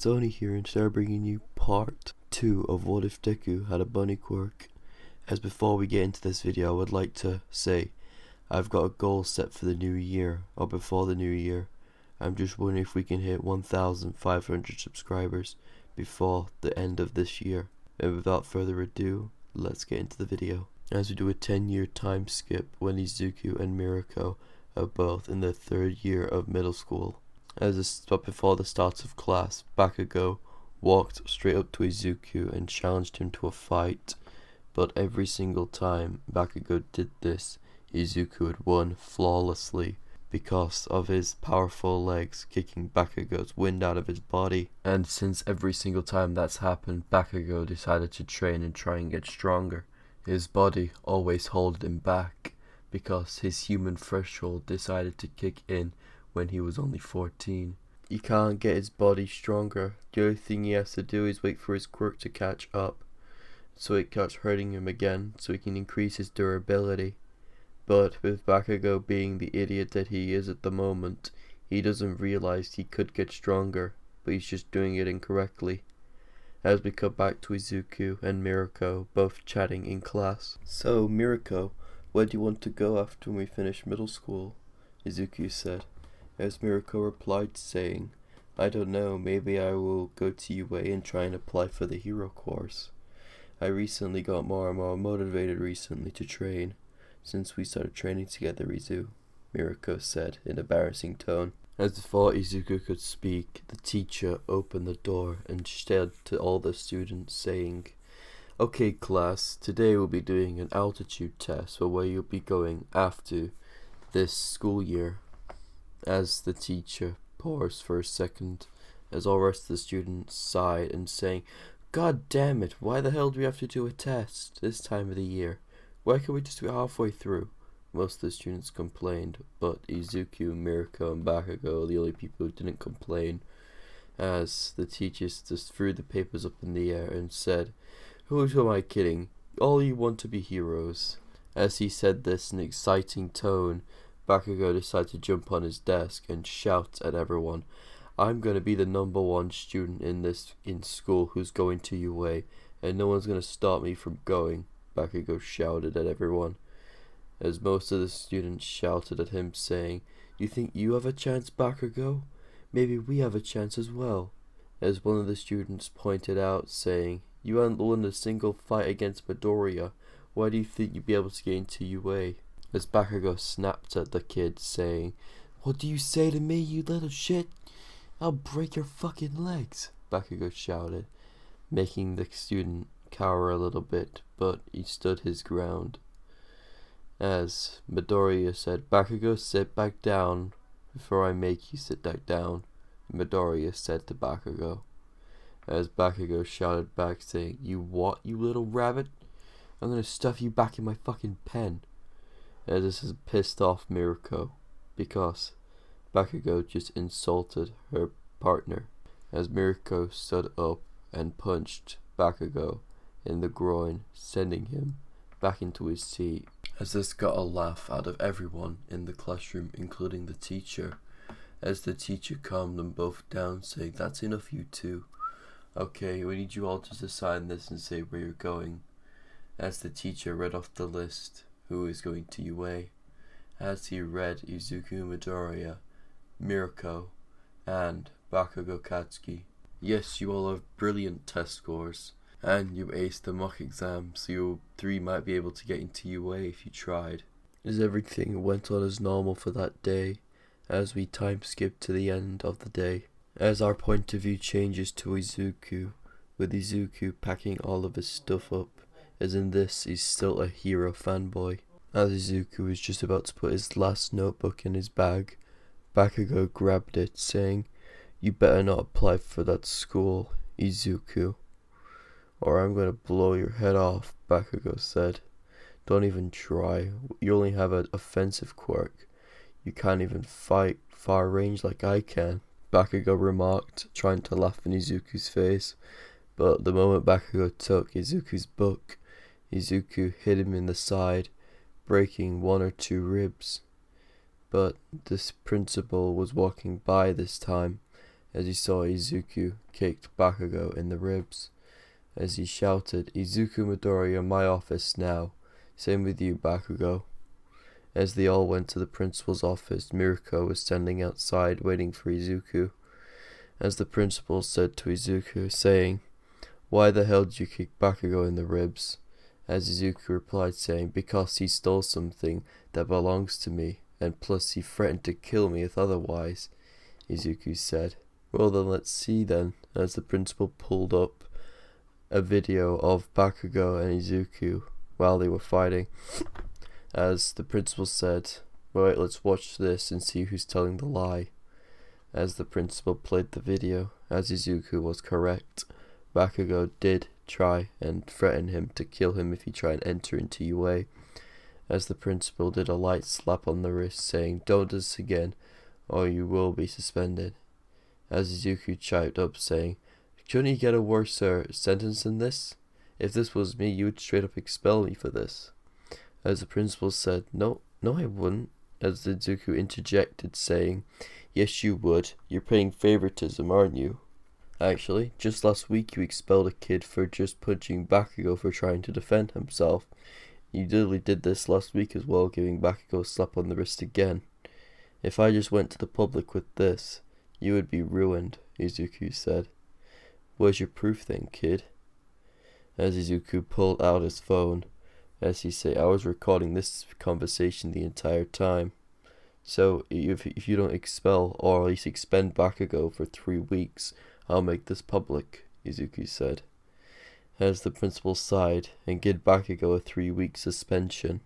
it's Oni here, and today I'm bringing you part 2 of What If Deku Had a Bunny Quirk. As before we get into this video, I would like to say I've got a goal set for the new year, or before the new year. I'm just wondering if we can hit 1,500 subscribers before the end of this year. And without further ado, let's get into the video. As we do a 10-year time skip when Izuku and Mirako are both in their 3rd year of middle school. But before the start of class, Bakugo walked straight up to Izuku and challenged him to a fight. But every single time Bakugo did this, Izuku had won flawlessly because of his powerful legs kicking Bakugo's wind out of his body. And since every single time that's happened, Bakugo decided to train and try and get stronger. His body always held him back because his human threshold decided to kick in when he was only 14. He can't get his body stronger. The only thing he has to do is wait for his quirk to catch up, so it starts hurting him again, so he can increase his durability. But with Bakugo being the idiot that he is at the moment, he doesn't realize he could get stronger, but he's just doing it incorrectly. As we cut back to Izuku and Mirako both chatting in class. "So Mirako, where do you want to go after we finish middle school?" Izuku said. As Mirako replied saying, "I don't know, maybe I will go to UA and try and apply for the hero course. I recently got more and more motivated to train, since we started training together, Izu," Mirako said in an embarrassing tone. As before Izuku could speak, the teacher opened the door and stared to all the students saying, "Okay class, today we'll be doing an altitude test for where you'll be going after this school year." As the teacher paused for a second, as all the rest of the students sighed and saying, "God damn it, why the hell do we have to do a test this time of the year? Why can't we just do it halfway through?" Most of the students complained, but Izuku, Mirako and Bakugo are the only people who didn't complain, as the teachers just threw the papers up in the air and said, Who am I kidding? All you want to be heroes." As he said this in an exciting tone, Bakugo decided to jump on his desk and shout at everyone, "I'm going to be the #1 student in school who's going to UA, and no one's going to stop me from going," Bakugo shouted at everyone. As most of the students shouted at him saying, "You think you have a chance, Bakugo? Maybe we have a chance as well." As one of the students pointed out saying, "You haven't won a single fight against Midoriya. Why do you think you'd be able to get into UA?" As Bakugo snapped at the kid saying, "What do you say to me, you little shit? I'll break your fucking legs," Bakugo shouted, making the student cower a little bit, but he stood his ground. As Midoriya said, "Bakugo, sit back down before I make you sit back down," Midoriya said to Bakugo. As Bakugo shouted back saying, "You what, you little rabbit? I'm gonna stuff you back in my fucking pen." As this has pissed off Mirako, because Bakugo just insulted her partner. As Mirako stood up and punched Bakugo in the groin, sending him back into his seat. As this got a laugh out of everyone in the classroom, including the teacher, as the teacher calmed them both down, saying, "That's enough, you two. Okay, we need you all to sign this and say where you're going." As the teacher read off the list who is going to UA, as he read Izuku Midoriya, Mirako, and Bakugo Katsuki. "Yes, you all have brilliant test scores, and you aced the mock exam, so you 3 might be able to get into UA if you tried." As everything went on as normal for that day, as we time skip to the end of the day, as our point of view changes to Izuku, with Izuku packing all of his stuff up, as in this he's still a hero fanboy. As Izuku is just about to put his last notebook in his bag, Bakugo grabbed it, saying, "You better not apply for that school, Izuku, or I'm going to blow your head off," Bakugo said. "Don't even try. You only have an offensive quirk. You can't even fight far range like I can," Bakugo remarked, trying to laugh in Izuku's face. But the moment Bakugo took Izuku's book, Izuku hit him in the side, breaking 1 or 2 ribs. But this principal was walking by this time, as he saw Izuku kicked Bakugo in the ribs. As he shouted, "Izuku Midori, you're in my office now. Same with you, Bakugo." As they all went to the principal's office, Mirko was standing outside waiting for Izuku. As the principal said to Izuku, saying, "Why the hell did you kick Bakugo in the ribs?" As Izuku replied, saying, "Because he stole something that belongs to me, and plus he threatened to kill me if otherwise," Izuku said. "Well then, let's see then," as the principal pulled up a video of Bakugo and Izuku while they were fighting. As the principal said, "Right, let's watch this and see who's telling the lie." As the principal played the video, as Izuku was correct, Bakugo did try and threaten him to kill him if he tried and enter into UA. As the principal did a light slap on the wrist, saying, "Don't do this again, or you will be suspended." As Izuku chirped up, saying, "Couldn't you get a worse sentence than this? If this was me, you would straight up expel me for this." As the principal said, No, I wouldn't," as Izuku interjected, saying, "Yes, you would. You're playing favoritism, aren't you? Actually, just last week you expelled a kid for just punching Bakugo for trying to defend himself. You literally did this last week as well, giving Bakugo a slap on the wrist again. If I just went to the public with this, you would be ruined," Izuku said. "Where's your proof then, kid?" As Izuku pulled out his phone, as he said, "I was recording this conversation the entire time. So if you don't expel or at least expend Bakugo for 3 weeks, I'll make this public," Izuku said. As the principal sighed and gave Bakugo a 3-week suspension,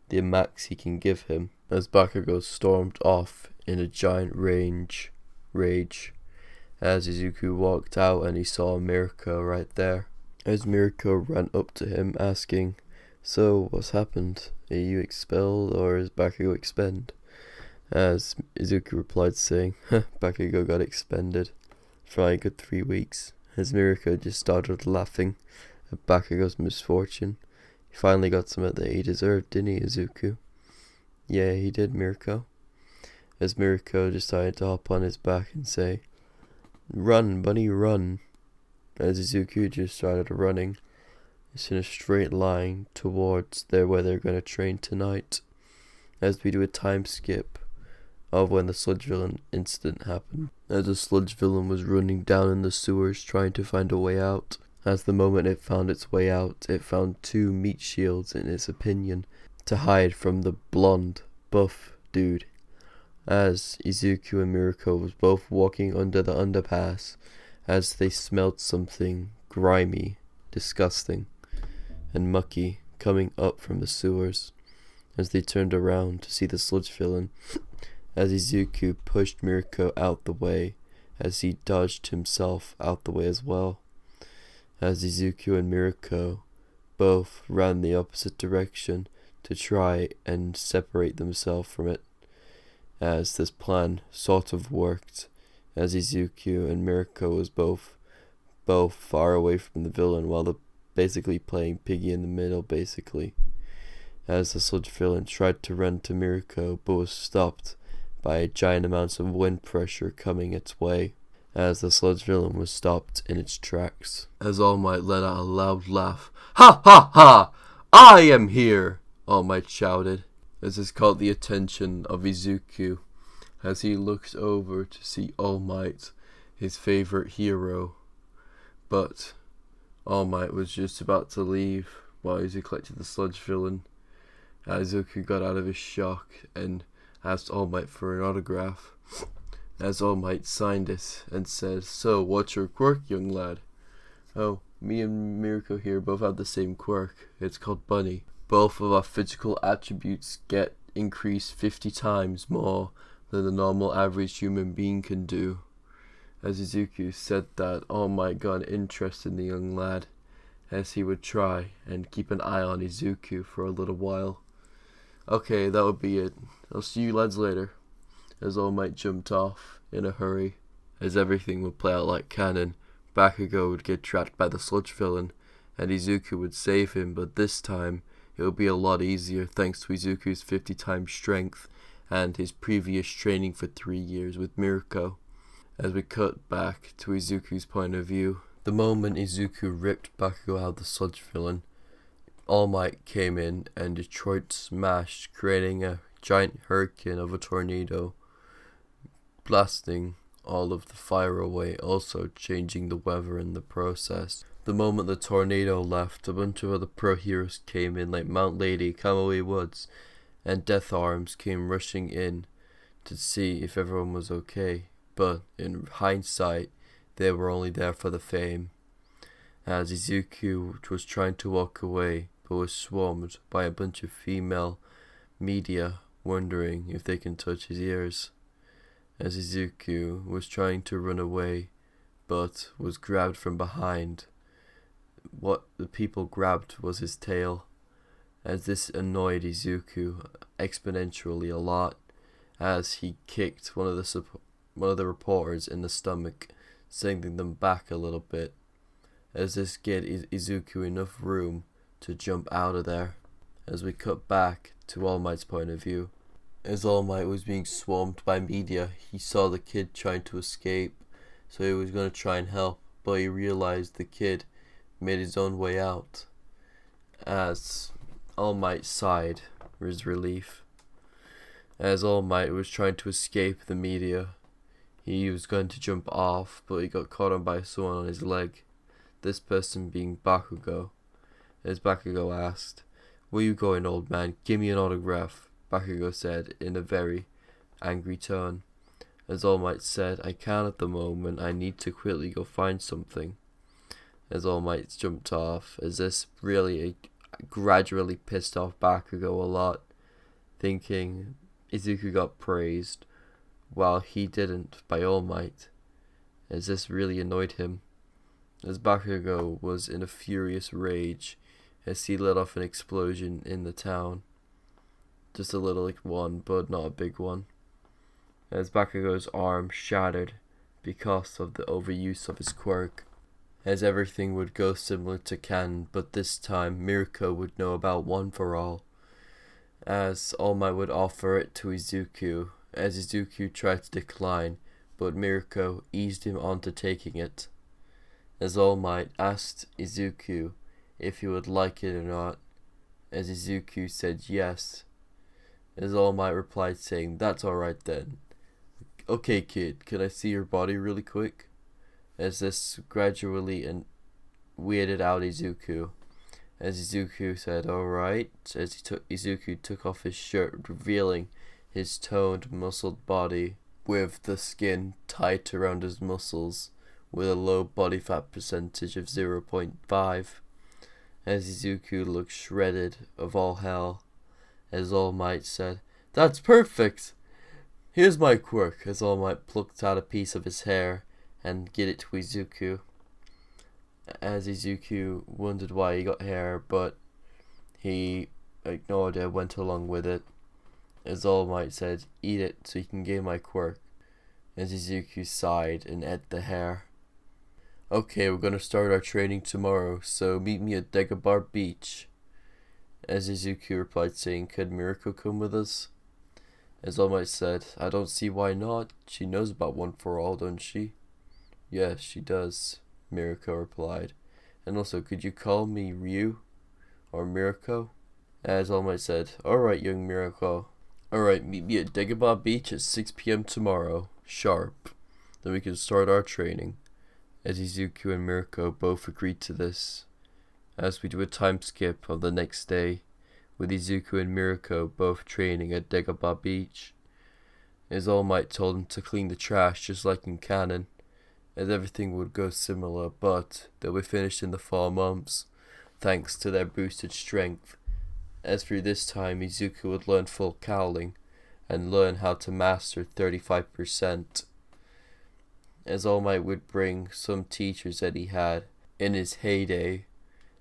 the max he can give him, as Bakugo stormed off in a giant rage. As Izuku walked out and he saw Mirko right there. As Mirko ran up to him asking, "So, what's happened? Are you expelled or is Bakugo expend?" As Izuku replied, saying, "Bakugo got expended for a good 3 weeks." As Mirko just started laughing at Bakugo's misfortune. "He finally got something that he deserved, didn't he, Izuku?" "Yeah, he did, Mirko." As Mirko decided to hop on his back and say, "Run, bunny, run." As Izuku just started running, it's in a straight line towards where they're going to train tonight. As we do a time skip of when the sludge villain incident happened. As the sludge villain was running down in the sewers trying to find a way out. As the moment it found its way out, it found 2 meat shields in its opinion to hide from the blonde, buff dude. As Izuku and Mirko was both walking under the underpass, as they smelled something grimy, disgusting, and mucky coming up from the sewers. As they turned around to see the sludge villain, as Izuku pushed Mirko out the way, as he dodged himself out the way as well. As Izuku and Mirko both ran the opposite direction to try and separate themselves from it. As this plan sort of worked, as Izuku and Mirko was both far away from the villain while they're basically playing piggy in the middle basically. As the sludge villain tried to run to Mirko but was stopped by giant amounts of wind pressure coming its way. As the sludge villain was stopped in its tracks. As All Might let out a loud laugh. "Ha ha ha! I am here!" All Might shouted. As this caught the attention of Izuku, as he looked over to see All Might, his favorite hero. But All Might was just about to leave while Izuku collected the sludge villain. Izuku got out of his shock and asked All Might for an autograph. As All Might signed it and said, "So, what's your quirk, young lad?" "Oh, me and Mirko here both have the same quirk. It's called Bunny. Both of our physical attributes get increased 50 times more than the normal average human being can do." As Izuku said that, All Might got an interest in the young lad, as he would try and keep an eye on Izuku for a little while. "Okay, that would be it. I'll see you lads later." As All Might jumped off in a hurry. As everything would play out like canon, Bakugo would get trapped by the sludge villain, and Izuku would save him, but this time it would be a lot easier thanks to Izuku's 50 times strength and his previous training for 3 years with Mirko. As we cut back to Izuku's point of view, the moment Izuku ripped Bakugo out of the sludge villain, All Might came in and Detroit smashed, creating a giant hurricane of a tornado, blasting all of the fire away, also changing the weather in the process. The moment the tornado left, a bunch of other pro heroes came in like Mount Lady, Kamui Woods, and Death Arms came rushing in to see if everyone was okay, but in hindsight, they were only there for the fame. As Izuku was trying to walk away, but was swarmed by a bunch of female media wondering if they can touch his ears. As Izuku was trying to run away, but was grabbed from behind. What the people grabbed was his tail, as this annoyed Izuku exponentially a lot, as he kicked one of the reporters in the stomach, sending them back a little bit, as this gave Izuku enough room to jump out of there. As we cut back to All Might's point of view, as All Might was being swarmed by media, he saw the kid trying to escape, so he was going to try and help, but he realized the kid made his own way out. As All Might sighed his relief. As All Might was trying to escape the media, he was going to jump off, but he got caught on by someone on his leg, this person being Bakugo. As Bakugo asked, "Where you going, old man? Give me an autograph," Bakugo said in a very angry tone. As All Might said, "I can't at the moment, I need to quickly go find something." As All Might jumped off, as this really gradually pissed off Bakugo a lot, thinking Izuku got praised while he didn't by All Might, as this really annoyed him. As Bakugo was in a furious rage as he let off an explosion in the town. Just a little one, but not a big one. As Bakugo's arm shattered because of the overuse of his quirk. As everything would go similar to Ken, but this time Mirko would know about One for All. As All Might would offer it to Izuku, as Izuku tried to decline, but Mirko eased him onto taking it. As All Might asked Izuku if he would like it or not, as Izuku said yes, as All Might replied saying, "That's alright then. Okay kid, can I see your body really quick?" As this gradually weirded out Izuku, as Izuku said alright, as Izuku took off his shirt, revealing his toned, muscled body with the skin tight around his muscles with a low body fat percentage of 0.5, as Izuku looked shredded of all hell, as All Might said, "That's perfect! Here's my quirk," as All Might plucked out a piece of his hair and gave it to Izuku. As Izuku wondered why he got hair, but he ignored it, went along with it. As All Might said, "Eat it so you can gain my quirk." As Izuku sighed and ate the hair. "Okay, we're gonna start our training tomorrow, so meet me at Dagobah Beach." As Izuku replied saying, "Could Mirko come with us?" As All Might said, "I don't see why not. She knows about One for All, don't she?" "Yes, she does," Mirko replied. "And also, could you call me Ryu? Or Mirko?" As All Might said, "Alright, young Mirko. Alright, meet me at Dagobah Beach at 6 p.m. tomorrow, sharp. Then we can start our training." As Izuku and Mirko both agreed to this. As we do a time skip of the next day, with Izuku and Mirko both training at Dagobah Beach. As All Might told him to clean the trash just like in canon, as everything would go similar, but they'll be finished in the fall months, thanks to their boosted strength. As through this time, Izuku would learn full cowling, and learn how to master 35%. As All Might would bring some teachers that he had in his heyday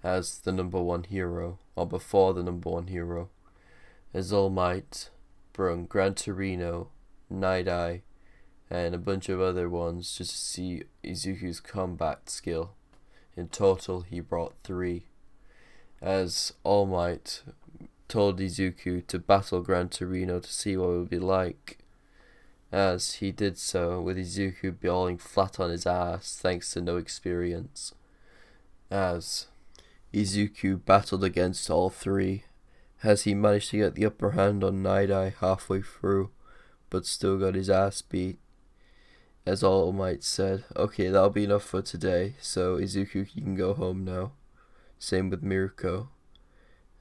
as the #1 hero, or before the #1 hero. As All Might brought Gran Torino, Night Eye, and a bunch of other ones just to see Izuku's combat skill. In total, he brought 3. As All Might told Izuku to battle Gran Torino to see what it would be like. as he did so with Izuku falling flat on his ass thanks to no experience. As Izuku battled against all three, as he managed to get the upper hand on Night-Eye halfway through, but still got his ass beat. As All Might said, okay, that'll be enough for today, so Izuku, you can go home now. Same with Mirko.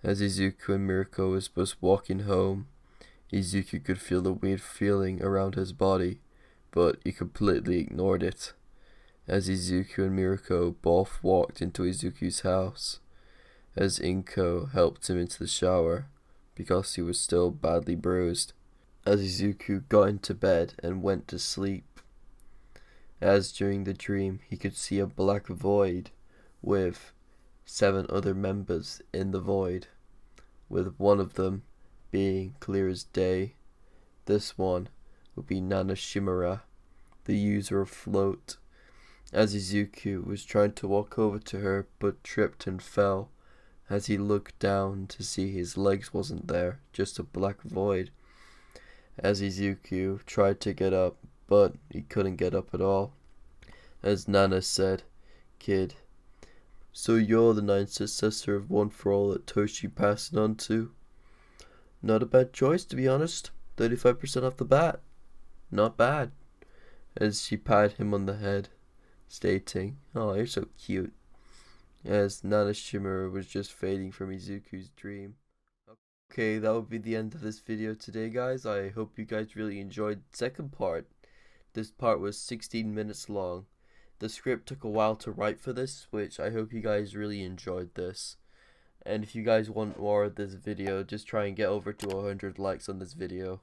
As Izuku and Mirko was both walking home, Izuku could feel the weird feeling around his body, but he completely ignored it. As Izuku and Mirko both walked into Izuku's house, as Inko helped him into the shower, because he was still badly bruised. As Izuku got into bed and went to sleep. As during the dream he could see a black void with 7 other members in the void, with one of them being clear as day. This one would be Nana Shimura, the user of Float. As Izuku was trying to walk over to her but tripped and fell, as he looked down to see his legs wasn't there, just a black void. As Izuku tried to get up, but he couldn't get up at all. As Nana said, "Kid, so you're the 9th successor of One for All that Toshi passed on to? Not a bad choice, to be honest. 35% off the bat. Not bad." As she patted him on the head, stating, "Oh, you're so cute." As Nana Shimura was just fading from Izuku's dream. Okay, that would be the end of this video today, guys. I hope you guys really enjoyed the second part. This part was 16 minutes long. The script took a while to write for this, which I hope you guys really enjoyed this. And if you guys want more of this video, just try and get over to 100 likes on this video.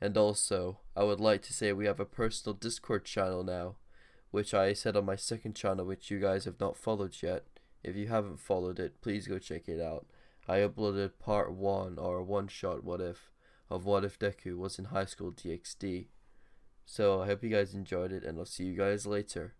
And also, I would like to say we have a personal Discord channel now, which I said on my second channel, which you guys have not followed yet. If you haven't followed it, please go check it out. I uploaded part 1 or one shot what if of What If Deku was in high school DxD. So I hope you guys enjoyed it, and I'll see you guys later.